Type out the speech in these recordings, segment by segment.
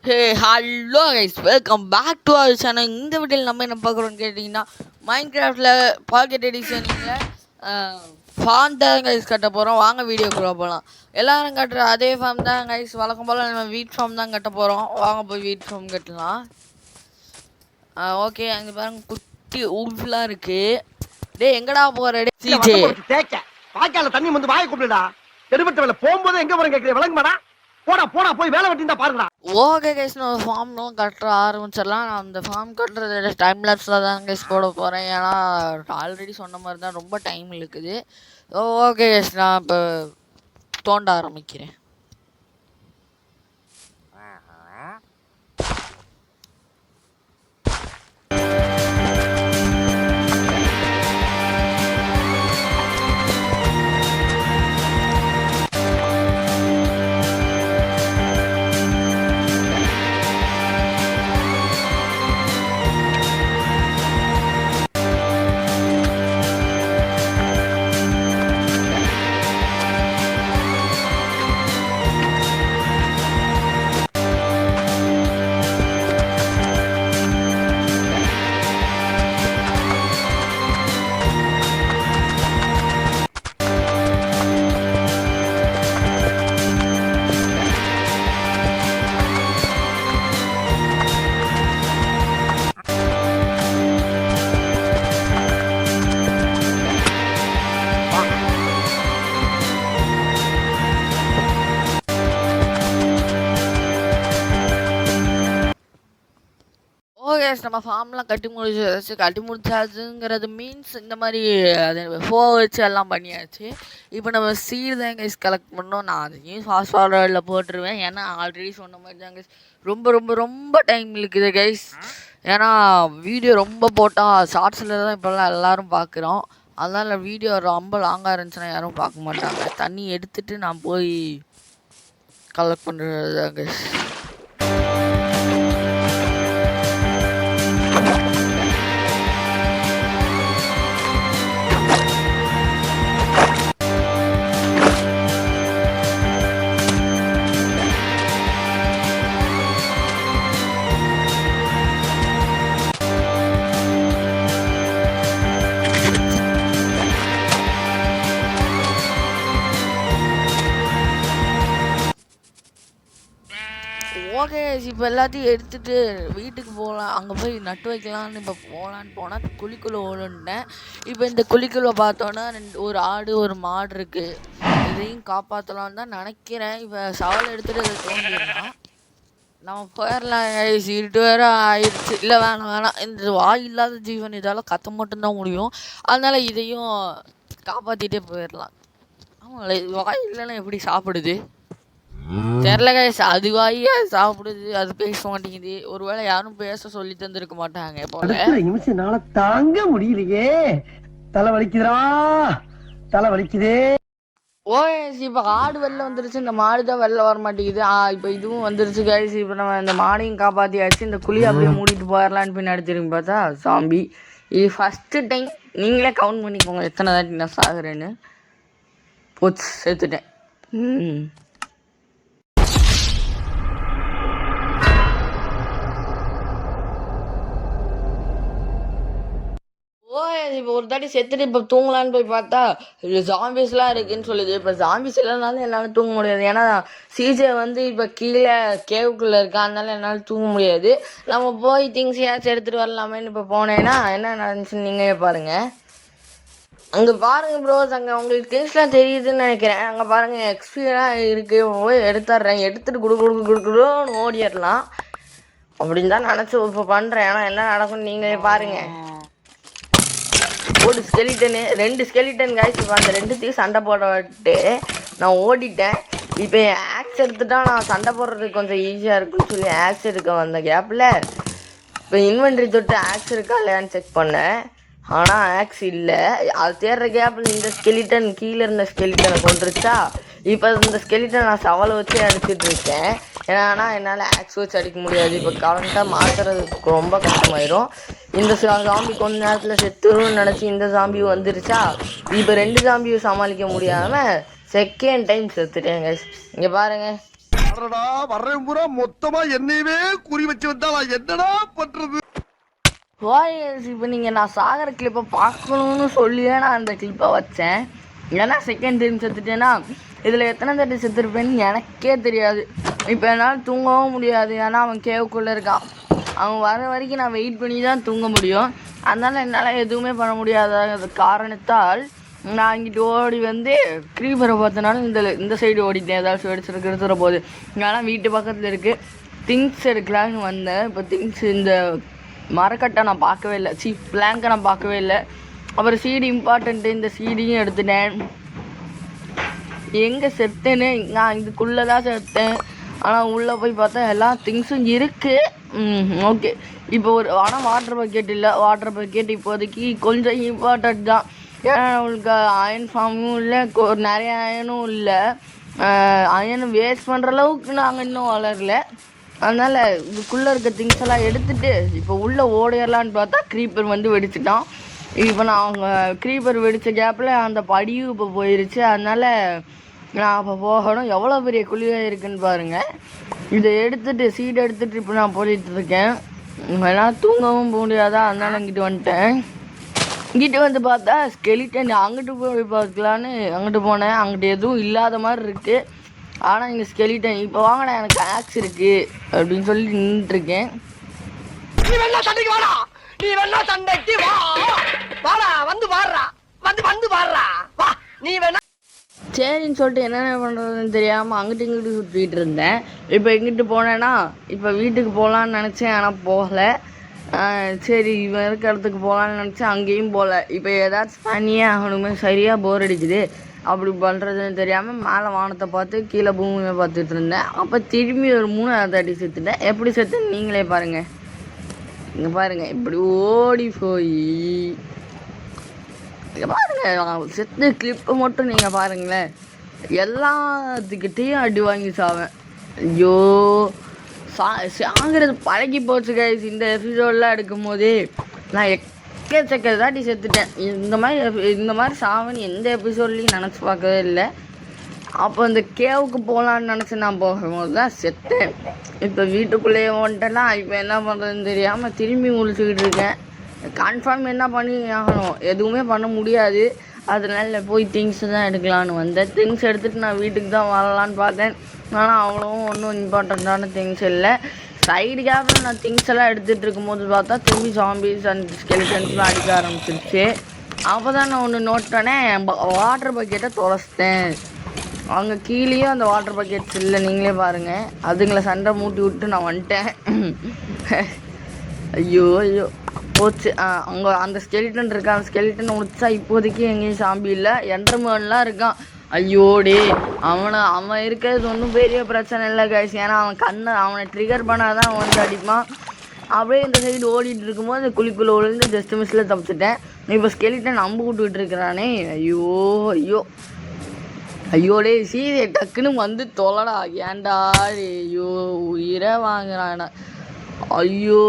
Hey hello guys, welcome back to our channel. இந்த வீடியோவில் நம்ம என்ன பார்க்குறோன்னு கேட்டிங்கன்னா, மைன்கிராஃப்டில் பாக்கெட் எடிஷனில் ஃபார்ம் தான் கைஸ் கட்ட போகிறோம். வாங்க வீடியோக்குள்ளே போகலாம். எல்லோரும் கட்டுற அதே ஃபார்ம் தான் கைஸ். வழக்கம் போல் நம்ம வீட் ஃபார்ம் தான் கட்ட போகிறோம். வாங்க போய் வீட் ஃபார்ம் கட்டலாம். ஓகே, அங்கே பாருங்க குட்டி ஊஃப்லாம் இருக்குது. டே எங்கடா போகிற? டே சீச்சே வாய்க்கால தண்ணி வந்து வாயை கூப்பிடுடா. எடுபட்ட வேலை போகும்போது எங்கே போகிறேன் கேட்குறேன். விளங்குமாடா? போடா போடா போய் வேலை வெட்டிந்தா பாருங்கடா. ஓகே கைஸ், நான் ஃபார்ம்லாம் கட்ட ஆரம்பிச்சிடலாம். நான் அந்த ஃபார்ம் கட்டுறது டைம் லேப்ஸில் தான் கைஸ் போட போகிறேன். ஏன்னா ஆல்ரெடி சொன்ன மாதிரி தான் ரொம்ப டைம் இருக்குது. ஓகே கைஸ், நான் இப்போ தோண்ட ஆரம்பிக்கிறேன். ஓகே, நம்ம ஃபார்ம்லாம் கட்டி முடிச்சாச்சுங்கிறது மீன்ஸ் இந்த மாதிரி அது வச்சு எல்லாம் பண்ணியாச்சு. இப்போ நம்ம சீடு தான் கைஸ் கலெக்ட் பண்ணோம். நான் அதையும் ஃபாஸ்ட் ஃபார்வர்டில் போட்டுருவேன். ஏன்னா ஆல்ரெடி சொன்ன மாதிரி தான் கைஸ் ரொம்ப ரொம்ப ரொம்ப டைம் இருக்குது கைஸ். ஏன்னா வீடியோ ரொம்ப போட்டால் ஷார்ட்ஸில் தான் இப்போல்லாம் எல்லோரும் பார்க்குறோம். அதனால் வீடியோ ரொம்ப லாங்காக இருந்துச்சுன்னா யாரும் பார்க்க மாட்டாங்க. தண்ணி எடுத்துகிட்டு நான் போய் கலெக்ட் பண்ணுறது தான் கைஸ். ஓகே, இப்போ எல்லாத்தையும் எடுத்துகிட்டு வீட்டுக்கு போகலாம். அங்கே போய் நட்டு வைக்கலான்னு இப்போ போனால் குழிக்குள்ளே ஓடுனேன். இப்போ இந்த குழிக்குள்ளே பார்த்தோன்னா ஒரு ஆடு ஒரு மாடு இருக்குது. இதையும் காப்பாற்றலான்னு தான் நினைக்கிறேன். இப்போ சவால் எடுத்துகிட்டு இதை தோண்டிடலாம். நம்ம போயிடலாம். இருட்டு வேறு ஆயிடுச்சு. இல்லை வேணாம், இந்த வாய் இல்லாத ஜீவன் இதால் கத்த மட்டும்தான் முடியும். அதனால் இதையும் காப்பாற்றிட்டே போயிடலாம். ஆமாம், வாய் இல்லைன்னா எப்படி சாப்பிடுது தெரில கைஸ். அது வாயே சாப்பிடுது, அது பேச மாட்டேங்குது. ஒருவேளை யாரும் பேச சொல்லி தந்திருக்க மாட்டாங்க போல. நிமிஷம் தாங்க முடியலையே, தலை வலிக்குதுடா, தலை வலிக்குதே. ஓஎஸ், இப்போ ஆடு வெளில வந்துருச்சு. இந்த மாடு தான் வெளில வர மாட்டேங்குது. இப்போ இதுவும் வந்துருச்சு கைஸ். இப்போ நம்ம இந்த மாடையும் காப்பாற்றியாச்சு. இந்த குழியை அப்படியே மூடிட்டு போயிடலான்னு பின்னாடி திரும்பி பார்த்தா சாம்பி. இது ஃபஸ்ட்டு டைம். நீங்களே கவுண்ட் பண்ணிக்கோங்க எத்தனை தாட்டி நான் சாகுறேன்னு. போச்சு, சேர்த்துட்டேன். இப்போ ஒரு தாட்டி செத்துட்டு இப்போ தூங்கலான்னு போய் பார்த்தா ஜாம்பிஸ்லாம் இருக்குன்னு சொல்லுது. இப்போ ஜாம்பிஸ் இல்லைனாலும் என்னால் தூங்க முடியாது. ஏன்னா சிஜே வந்து இப்போ கீழே கேவுக்குள்ளே இருக்கா. அதனால என்னால் தூங்க முடியாது. நம்ம போய் திங்ஸ் ஏதாச்சும் எடுத்துகிட்டு வரலாமேன்னு இப்போ போனேன்னா என்ன நடந்துச்சுன்னு நீங்களே பாருங்கள். அங்கே பாருங்கள் ப்ரோஸ், அங்கே உங்களுக்கு திங்ஸ்லாம் தெரியுதுன்னு நினைக்கிறேன். அங்கே பாருங்கள் எக்ஸ்பீரியெலாம் இருக்குது. போய் எடுத்துட்றேன். எடுத்துகிட்டு கொடுக்குறோன்னு ஓடிடலாம் அப்படின்னு தான் நினச்சி இப்போ பண்ணுறேன். ஏன்னா என்ன நடக்கும்னு நீங்களே பாருங்கள். ஒரு ஸ்கெலிட்டனு 2 ஸ்கெலிட்டன் காய்ஸ். இப்போ அந்த 2த்தையும் சண்டை போட்டு நான் ஓடிட்டேன். இப்போ என் ஆக்ஸ் எடுத்துட்டா நான் சண்டை போடுறதுக்கு கொஞ்சம் ஈஸியாக இருக்குன்னு சொல்லி ஆக்ஸ் எடுக்க வந்த கேப்பில் இப்போ இன்வென்ட்ரி தொட்டு ஆக்ஸ் இருக்கா இல்லையான்னு செக் பண்ணேன். ஆனால் ஆக்ஸ் இல்லை. அது தேடுற கேப்பில் இந்த ஸ்கெலிட்டன் கீழே இருந்த ஸ்கெலிட்டனை கொண்டுருச்சா. இப்போ இந்த ஸ்கெலிட்டன் நான் சவாலை வச்சு அடிச்சுட்டு இருக்கேன். ஏன்னா என்னால் ஆக்ஸ் வச்சு அடிக்க முடியாது. இப்போ கரண்ட்டாக மாற்றுறதுக்கு ரொம்ப கஷ்டமாயிடும். இந்த ஜாம்பி கொஞ்ச நேரத்தில் செத்துருன்னு நினச்சி இந்த ஜாம்பி வந்துருச்சா. இப்போ 2 ஜாம்பியும் சமாளிக்க முடியாமல் செகண்ட் டைம் செத்துட்டேங்க. இங்கே பாருங்கள், அடடா வர்றேன் பூரா மொத்தமா என்னையவே குறி வச்சு வந்தா நான் என்னடா பண்றது? வாய்ஸ் இப்போ நீங்கள் நான் சாகிற கிளிப்பை பார்க்கணுன்னு சொல்லியே நான் அந்த கிளிப்பை வச்சேன். ஏன்னா செகண்ட் டைம் செத்துட்டேன்னா இதில் எத்தனை தட்டி செத்துருப்பேன்னு எனக்கே தெரியாது. இப்போ என்னால் தூங்கவும் முடியாது, ஏன்னா அவன் கேவுக்குள்ளே இருக்கான். அவன் வர வரைக்கும் நான் வெயிட் பண்ணி தான் தூங்க முடியும். அதனால் என்னால் எதுவுமே பண்ண முடியாத காரணத்தால் நான் இங்கிட்டு ஓடி வந்து க்ரீப்பரை பார்த்தனாலும் இந்த சைடு ஓடிட்டேன். ஏதாச்சும் எடுத்துகிற போது ஆனால் வீட்டு பக்கத்தில் இருக்குது. திங்ஸ் எடுக்கலான்னு வந்தேன். இப்போ திங்ஸ் இந்த மரக்கட்டை நான் பார்க்கவே இல்லை, பிளாங்கை நான் பார்க்கவே இல்லை. அப்புறம் சீடி இம்பார்ட்டண்ட்டு, இந்த சீடியும் எடுத்துட்டேன். எங்கே செத்தேன்னு நான் இதுக்குள்ளே தான் செத்தேன். ஆனால் உள்ளே போய் பார்த்தா எல்லா திங்ஸும் இருக்குது. ஓகே, இப்போ ஆனால் வாட்டர் பக்கெட் இல்லை. வாட்டர் பக்கெட் இப்போதைக்கு கொஞ்சம் இம்பார்ட்டன்ட் தான். ஏன்னா உங்களுக்கு அயன் ஃபார்மும் இல்லை, நிறைய அயனும் இல்லை. அயனை வேஸ்ட் பண்ணுற அளவுக்கு நாங்கள் இன்னும் வளரல. அதனால் இதுக்குள்ளே இருக்க திங்ஸ் எல்லாம் எடுத்துகிட்டு இப்போ உள்ளே ஓடிடலான்னு பார்த்தா க்ரீப்பர் வந்து வெடிச்சிட்டான். இப்போ நான் அவங்க க்ரீப்பர் வெடித்த கேப்பில் அந்த படியும் இப்போ போயிடுச்சு. அதனால் நான் அப்போ போகணும். எவ்வளோ பெரிய குழியாக இருக்குதுன்னு பாருங்கள். இதை எடுத்துகிட்டு சீடை எடுத்துகிட்டு இப்போ நான் போயிட்டுருக்கேன். எல்லாம் தூங்கவும் முடியாதா, அதனால் இங்கிட்டு வந்துட்டேன். இங்கிட்ட வந்து பார்த்தா ஸ்கெலிட்டன் அங்கிட்டு போய் பார்க்கலான்னு அங்கிட்டு போனேன். அங்கிட்ட எதுவும் இல்லாத மாதிரி இருக்குது. ஆனால் இங்கே ஸ்கெலிட்டன் இப்போ வாங்கடா எனக்கு ஆக்ஸ் இருக்குது அப்படின்னு சொல்லி நின்றுருக்கேன். நீ வேணா சண்டைக்கு வாடா, நீ வேணா சண்டைக்கு வா, வாடா வந்து பாடுறா, வந்து பாடுறா, வா நீ வேணா. சரின்னு சொல்லிட்டு என்னென்ன பண்ணுறதுன்னு தெரியாமல் அங்கிட்டு இங்கிட்டு சுற்றிட்டு இருந்தேன். இப்போ எங்கிட்டு போனேன்னா இப்போ வீட்டுக்கு போகலான்னு நினச்சேன், ஆனால் போகலை. சரி இவன் இருக்க இடத்துக்கு போகலான்னு நினச்சேன், அங்கேயும் போகல. இப்போ ஏதாச்சும் பண்ணியே ஆகணுமே, சரியாக போர் அடிக்குது. அப்படி பண்ணுறதுன்னு தெரியாமல் மேலே வானத்தை பார்த்து கீழே பூமியை பார்த்துட்டு இருந்தேன். அப்போ திரும்பி ஒரு 3 தாட்டி செத்துட்டேன். எப்படி செத்துன்னு நீங்களே பாருங்கள். இங்கே பாருங்கள், இப்படி ஓடி போய் இங்கே பாருங்கள், செத்து கிளிப்பை மட்டும் நீங்கள் பாருங்களேன். எல்லாத்துக்கிட்டேயும் அடி வாங்கி சாவேன். ஐயோ சாங்கிறது பழகி போச்சு கைஸ். இந்த எபிசோடெலாம் எடுக்கும் போதே நான் எக்கச்சக்க தாட்டி செத்துட்டேன். இந்த மாதிரி சாவன்னு எந்த எபிசோட்லேயும் நினச்சி பார்க்கவே இல்லை. அப்போ இந்த கேவுக்கு போகலான்னு நினச்சி நான் போகும்போது தான் செத்தேன். இப்போ வீட்டுக்குள்ளேயே வந்துட்டேன்னா இப்போ என்ன பண்ணுறதுன்னு தெரியாமல் திரும்பி முழிச்சுக்கிட்டு இருக்கேன். கன்ஃபார்ம் என்ன பண்ணி ஆகணும், எதுவுமே பண்ண முடியாது. அதனால போய் திங்ஸ் தான் எடுக்கலான்னு வந்தேன். திங்ஸ் எடுத்துகிட்டு நான் வீட்டுக்கு தான் வரலான்னு பார்த்தேன். ஆனால் அவ்வளோவும் ஒன்றும் இம்பார்ட்டண்ட்டான திங்ஸ் இல்லை. சைடு கேப்பில் நான் திங்ஸ் எல்லாம் எடுத்துகிட்டு இருக்கும்போது பார்த்தா திரும்பி ஜாம்பிஸ் அண்ட் ஸ்கெலிட்டன்ஸ்லாம் அடிக்க ஆரம்பிச்சிருச்சு. அப்போ தான் நான் ஒன்று நோட் பண்ணேன், வாட்டர் பக்கெட்டை தொலைச்சிட்டேன். அங்கே கீழேயும் அந்த வாட்டர் பக்கெட்ஸ் இல்லை, நீங்களே பாருங்கள். அதுங்களை சண்டை மூட்டி விட்டு நான் வந்துட்டேன். ஐயோ போச்சு. அங்கே அந்த ஸ்கெலிட்டன் இருக்கான். அந்த ஸ்கெலிட்டன் முடிச்சா இப்போதைக்கு எங்கேயும் சாம்பி இல்லை, என்டர்மேன்லாம் இருக்கான். ஐயோடே அவன் இருக்கிறது ஒன்றும் பெரிய பிரச்சனை இல்லை கைஸ். ஏன்னா அவனை ட்ரிகர் பண்ணாதான் அவன் வந்து அடிப்பான். அப்படியே இந்த சைடு ஓடிட்டு இருக்கும்போது குழிக்குள்ளே விழுந்து ஜஸ்ட் மிஸ்ஸில் தப்பிச்சிட்டேன். இப்போ ஸ்கெலிட்டன் அம்பு விட்டுக்கிட்டு இருக்கிறானே. ஐயோடே சீதை டக்குன்னு வந்து தொலைடா, ஏன்டா ஐயோ உயிரை வாங்குறானா. ஐயோ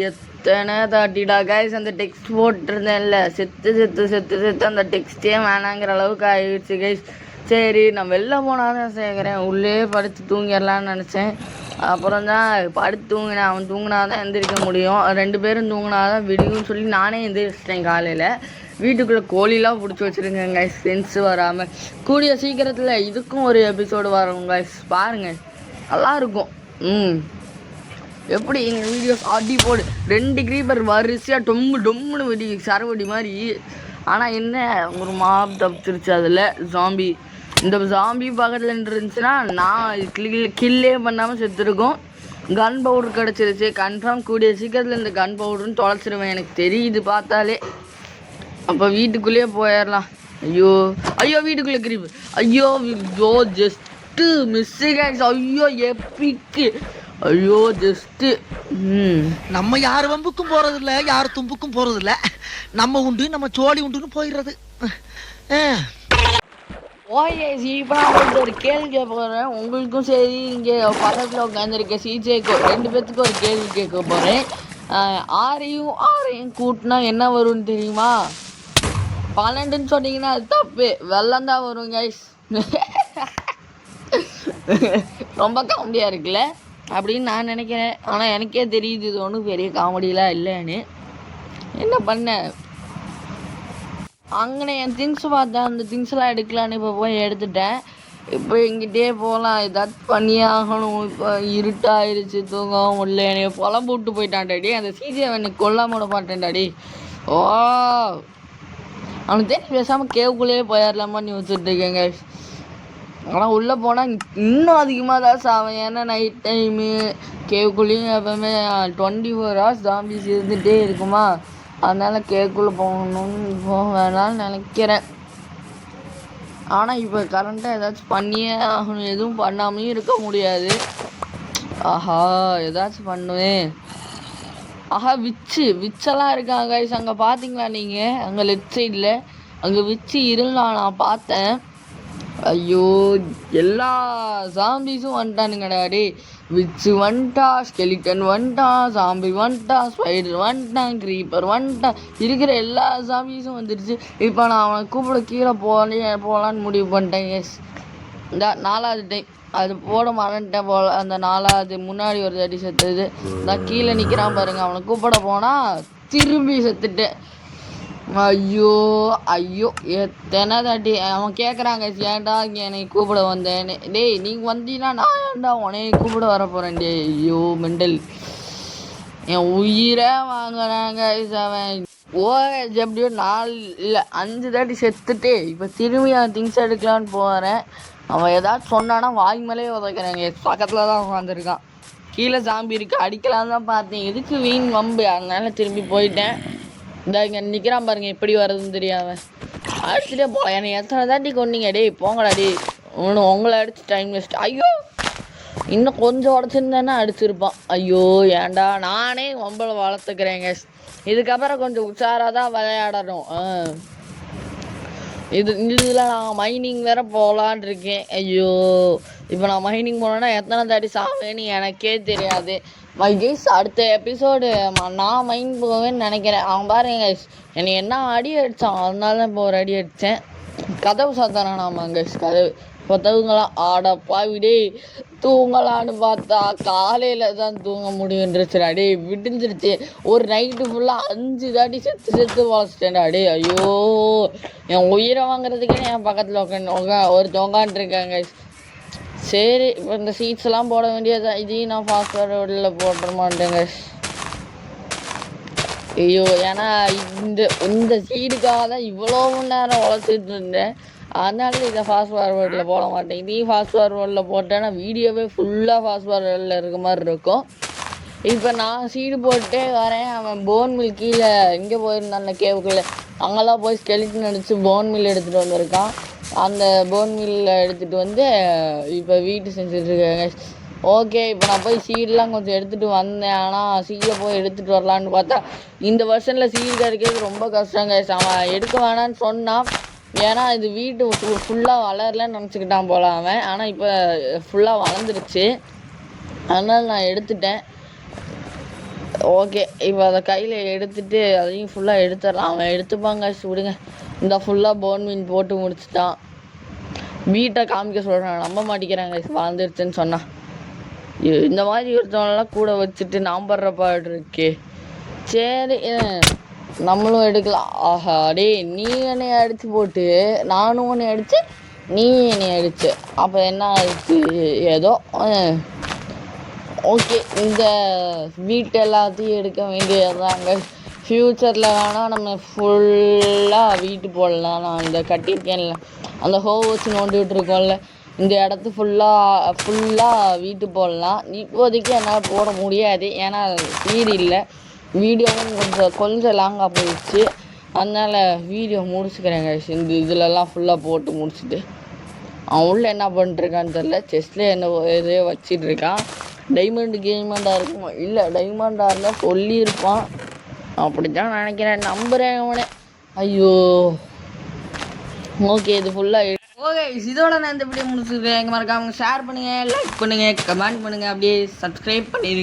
எத்தனை தாட்டிடா கைஸ். அந்த டெக்ஸ்ட் போட்டிருந்தேன்ல, செத்து அந்த டெக்ஸ்டே வேணாங்கிற அளவுக்கு ஆயிடுச்சு கைஸ். சரி நான் வெளில போனால் தான் சேர்க்குறேன், உள்ளே படுத்து தூங்கிடலான்னு நினச்சேன். அப்புறம் தான் படுத்து தூங்கினேன். அவன் தூங்கினா தான் எந்திரிக்க முடியும், 2 பேரும் தூங்கினா தான் விடியும் சொல்லி நானே எந்திரிச்சிட்டேன். காலையில் வீட்டுக்குள்ளே கோழிலாம் பிடிச்சி வச்சுருங்க கைஸ், சென்ஸ் வராமல். கூடிய சீக்கிரத்தில் இதுக்கும் ஒரு எபிசோடு வரும் கைஸ், பாருங்கள் நல்லாயிருக்கும். எப்படி எங்கள் வீடியோஸ் அடி போடு 2 க்ரீப்பர் வரிசையாக டொம்முன்னு வெடி சரவடி மாதிரி. ஆனால் என்ன ஒரு மாப் தப்பிச்சிருச்சு அதில் ஜாம்பி. இந்த ஜாம்பி பக்கத்தில் இருந்துச்சுன்னா நான் கில்லே பண்ணாமல் செத்துருக்கோம். கன் பவுடர் கிடச்சிருச்சு. கன்ஃபார்ம் கூடிய சீக்கிரத்தில் இந்த கன் பவுடர்னு தொலைச்சிருவேன், எனக்கு தெரியுது பார்த்தாலே. அப்போ வீட்டுக்குள்ளேயே போயிடலாம். ஐயோ வீட்டுக்குள்ளே க்ரீப். ஐயோ ஜஸ்ட்டு மிஸ்ஸு கேக்ஸ். ஐயோ எப்பிக்கு. ஐயோ ஜஸ்ட்டு நம்ம யார் வம்புக்கும் போகிறதில்ல, யார் தும்புக்கும் போகிறதில்ல. நம்ம உண்டு, நம்ம சோழி உண்டுன்னு போயிடுறது. இப்போ நான் உங்களுக்கு ஒரு கேள்வி கேட்க போகிறேன். உங்களுக்கும் சரி, இங்கே பக்கத்தில் உட்காந்துருக்க சிஜேக்கு 2 பேர்த்துக்கும் ஒரு கேள்வி கேட்க போகிறேன். ஆரையும் கூட்டினா என்ன வரும்னு தெரியுமா? 12ன்னு சொன்னீங்கன்னா அது தப்பு, வெள்ளம் தான் வரும் கைஸ். ரொம்ப காமெடியாக இருக்குல்ல அப்படின்னு நான் நினைக்கிறேன். ஆனால் எனக்கே தெரியுது இது ஒன்றும் பெரிய காமெடியெலாம் இல்லைன்னு. என்ன பண்ண, அங்கே என் திங்ஸ் பார்த்தேன், அந்த திங்ஸ்லாம் எடுக்கலான்னு இப்போ போய் எடுத்துட்டேன். இப்போ எங்கிட்டே போகலாம், ஏதாச்சும் பண்ணியே ஆகணும். இப்போ இருட்டாயிருச்சு, தூங்கவும் முடியல. என்னைய புலம் போட்டு போயிட்டான்டாடி அந்த சிஜிஎவ், எனக்கு கொல்லாம விட மாட்டேன்டாடி. ஓ அவனுக்கு தெரியும், பேசாமல் கேவுக்குள்ளேயே போயிடலாமான்னு யோசிச்சுட்டு இருக்கேங்க. ஆனால் உள்ளே போனால் இன்னும் அதிகமாக தான் சாவேன். ஏன்னா நைட் டைமு கேவுக்குள்ளேயும் எப்போவுமே 24 hours ஜாம்பிஸ் இருந்துகிட்டே இருக்குமா, அதனால் கேவுக்குள்ளே போகணும்னு வேணான்னு நினைக்கிறேன். ஆனால் இப்போ கரண்ட்டாக ஏதாச்சும் பண்ணியே ஆகணும், எதுவும் பண்ணாமையும் இருக்க முடியாது. ஆஹா ஏதாச்சும் பண்ணுவேன். ஆஹா விச்செல்லாம் இருக்காங்க கைஸ், அங்கே பார்த்தீங்களா நீங்கள்? அங்கே லெஃப்ட் சைடில் அங்கே விச்சு இருந்தான், நான் பார்த்தேன். ஐயோ எல்லா ஜாம்பிஸும் வந்துட்டானுங்கடா. டே விச்சு வந்துட்டா, ஸ்கெலிட்டன் வந்துட்டா, ஜாம்பி வந்துட்டா, ஸ்பைடர் வந்துட்டான், க்ரீப்பர் வந்துட்டான், இருக்கிற எல்லா ஜாம்பிஸும் வந்துடுச்சு. இப்போ நான் அவனை கூப்பிட கீழே போகலான்னு முடிவு பண்ணிட்டேன். எஸ் இந்த 4வது டைம் அது போட மறந்துட்டேன் போல. அந்த 4வது முன்னாடி ஒரு தடி செத்துது, நான் கீழே நிற்கிறான் பாருங்க. அவனை கூப்பிட போனால் திரும்பி செத்துட்டேன். ஐயோ எத்தனை தாட்டி அவன் கேட்குறாங்க, ஏன்டா இங்கே என்னை கூப்பிட வந்தேன்னு. டேய் நீங்கள் வந்தீங்கன்னா நான் ஏன்டா உனையை கூப்பிட வர போகிறேன். டே ஐயோ மெண்டல், என் உயிரை வாங்குறாங்க அவன். எப்படியோ 4 இல்லை 5 தாட்டி செத்துட்டு இப்போ திரும்பி அவன் திங்ஸ் எடுக்கலான்னு போகிறேன். அவன் ஏதாச்சும் சொன்னான்னா வாய் மேலே உதைக்கிறாங்க. பக்கத்தில் தான் உட்காந்துருக்கான், கீழே ஜாம்பி இருக்குது, அடிக்கலான்னு தான் பார்த்தேன். எதுக்கு வீண் வம்பு, அதனால திரும்பி போயிட்டேன். இந்த இங்கே நிற்கிறான் பாருங்க, எப்படி வர்றதுன்னு தெரியாம அடிச்சுட்டே போ. என்னை எத்தனை தாட்டி கொண்டீங்க, டே போங்கடா டே. உங்களை அடிச்சு டைம் வேஸ்ட். ஐயோ இன்னும் கொஞ்சம் உடச்சிருந்தேன்னா அடிச்சிருப்பான். ஐயோ ஏன்டா, நானே ஒம்பளை வளர்த்துக்கிறேங்க. இதுக்கப்புறம் கொஞ்சம் உஷாராக தான் விளையாடணும். இதில் நான் மைனிங் வேறு போகலான் இருக்கேன். ஐயோ இப்போ நான் மைனிங் போனேன்னா எத்தனை தாட்டி சாவேன்னு எனக்கே தெரியாது. கைஸ் அடுத்த எபிசோடு நான் மைண்ட் போவேன்னு நினைக்கிறேன். அவன் பாருங்க கைஸ், என்னை என்ன அடி அடித்தான், அதனால இப்போ ஒரு அடி அடித்தேன். கதவு சாத்தானா நாம கைஸ், கதவுங்களாம் ஆடப்பா விடே தூங்கலான்னு பார்த்தா காலையில் தான் தூங்க முடியுன்றுச்சுடா. டே விடிஞ்சிருச்சு. ஒரு நைட்டு ஃபுல்லாக 5 தாட்டி செத்து வளச்சிட்டேன்டா. டே ஐயோ என் உயிரை வாங்குறதுக்கே என் பக்கத்தில் ஒரு தொங்கான்ட்ருக்காங்க. சரி இப்போ இந்த சீட்ஸ்லாம் போட வேண்டியதான். இதையும் நான் ஃபாஸ்ட்வேர்டில் போட்டுற மாட்டேங்க. ஐயோ ஏன்னா இந்த சீடுக்காக தான் இவ்வளோ நேரம் உழைச்சிட்டு இருந்தேன், அதனால இதை ஃபாஸ்ட் ஃபார்வேர்டில் போட மாட்டேன். இதையும் ஃபாஸ்ட் ஃபார்வேர்டில் போட்டேன்னா வீடியோவே ஃபுல்லாக ஃபாஸ்ட் ஃபார்வேர்டில் இருக்க மாதிரி இருக்கும். இப்போ நான் சீடு போட்டே வரேன். அவன் போன் மில் கீழே இங்கே போயிருந்தான், அந்த கேவுக்குள்ளே அங்கெல்லாம் போய் ஸ்கெலிட்டன் அடித்து போன் மில் எடுத்துகிட்டு வந்திருக்கான். அந்த போன் மில்லில் எடுத்துகிட்டு வந்து இப்போ வீட்டு செஞ்சுட்ருக்காங்க. ஓகே இப்போ நான் போய் சீடெலாம் கொஞ்சம் எடுத்துகிட்டு வந்தேன். ஆனால் சீடை போய் எடுத்துகிட்டு வரலான்னு பார்த்தா இந்த வருஷனில் சீடு கிடைக்கிறது ரொம்ப கஷ்டங்க. அவன் எடுக்க வேணான்னு சொன்னான், ஏன்னா இது வீட்டு ஃபுல்லாக வளரலன்னு நினச்சிக்கிட்டான் போல அவன். ஆனால் இப்போ ஃபுல்லாக வளர்ந்துருச்சு, அதனால் நான் எடுத்துட்டேன். ஓகே இப்போ அதை கையில் எடுத்துகிட்டு அதையும் ஃபுல்லாக எடுத்துடலாம். அவன் எடுத்துப்பாங்க, விடுங்க. இந்த ஃபுல்லாக போன் மீன் போட்டு முடிச்சுட்டான். வீட்டை காமிக்க சொல்கிறான், நம்ப மாட்டேங்கிறாங்க வளர்ந்துருச்சுன்னு சொன்னான். இந்த மாதிரி ஒருத்தவங்களாம் கூட வச்சுட்டு நான் படுற பாடு இருக்கே. சரி நம்மளும் எடுக்கலாம். ஆஹா டே நீ என்னை அடித்து போட்டு நானும் உன்னை அடித்து நீ என்னை அடிச்சு, அப்போ என்ன ஆயிடுச்சு ஏதோ. ஓகே இந்த வீட்டு எல்லாத்தையும் எடுக்க வேண்டியதாங்க. ஃப்யூச்சரில் வேணால் நம்ம ஃபுல்லாக வீட்டு போடலாம். நான் அந்த கட்டியிருக்கேன்ல, அந்த ஹோ வச்சு நோண்டிகிட்டு இருக்கோம்ல, இந்த இடத்து ஃபுல்லாக வீட்டு போடலாம். இப்போதைக்கு என்னால் போட முடியாது, ஏன்னா வீடு இல்லை. வீடியோவும் கொஞ்சம் லாங்காக போயிடுச்சு, அதனால் வீடியோ முடிச்சுக்கிறேங்க. இந்த இதிலெல்லாம் ஃபுல்லாக போட்டு முடிச்சுட்டு அவன் உள்ள என்ன பண்ணிட்டுருக்கான்னு தெரில. செஸ்ட்டில் என்ன இதே வச்சிட்ருக்கான். டைமண்டாக இருக்குமா? இல்லை டைமண்டாக இருந்தால் சொல்லியிருப்பான், அப்படி தான் நினைக்கிறேன், நம்புகிறேன் அவனே. ஐயோ ஓகே இது ஃபுல்லாக ஓகே இதோட நான் இந்த வீடியோ முடிச்சுருக்கேன். எங்கே மறக்காம ஷேர் பண்ணுங்கள், லைக் பண்ணுங்கள், கமெண்ட் பண்ணுங்கள், அப்படியே சப்ஸ்கிரைப் பண்ணிடுங்க.